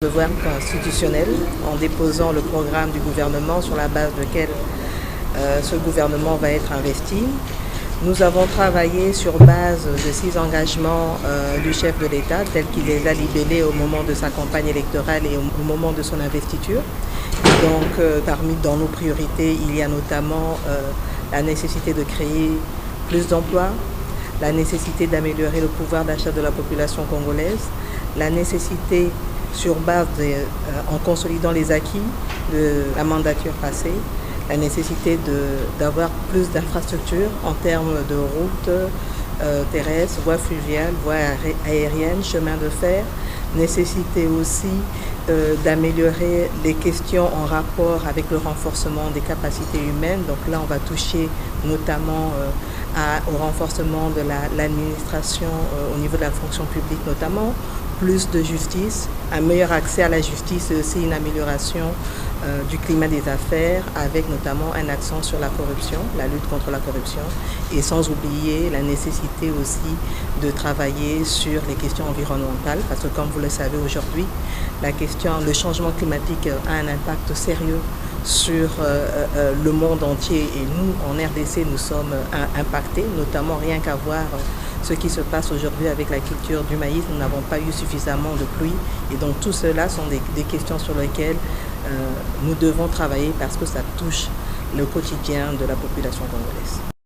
Devoir constitutionnel en déposant le programme du gouvernement sur la base duquel ce gouvernement va être investi. Nous avons travaillé sur base de 6 engagements du chef de l'État tels qu'il les a libellés au moment de sa campagne électorale et au moment de son investiture. Donc dans nos priorités, il y a notamment la nécessité de créer plus d'emplois, la nécessité d'améliorer le pouvoir d'achat de la population congolaise, la nécessité en consolidant les acquis de la mandature passée, la nécessité d'avoir plus d'infrastructures en termes de routes terrestres, voies fluviales, voies aériennes, chemins de fer, nécessité aussi d'améliorer les questions en rapport avec le renforcement des capacités humaines. Donc là, on va toucher notamment au renforcement de l'administration au niveau de la fonction publique notamment, plus de justice, un meilleur accès à la justice et aussi une amélioration du climat des affaires avec notamment un accent sur la corruption, la lutte contre la corruption et sans oublier la nécessité aussi de travailler sur les questions environnementales parce que comme vous le savez aujourd'hui, le changement climatique a un impact sérieux sur le monde entier et nous en RDC nous sommes impactés, notamment rien qu'à voir ce qui se passe aujourd'hui avec la culture du maïs. Nous n'avons pas eu suffisamment de pluie et donc tout cela sont des questions sur lesquelles nous devons travailler parce que ça touche le quotidien de la population congolaise.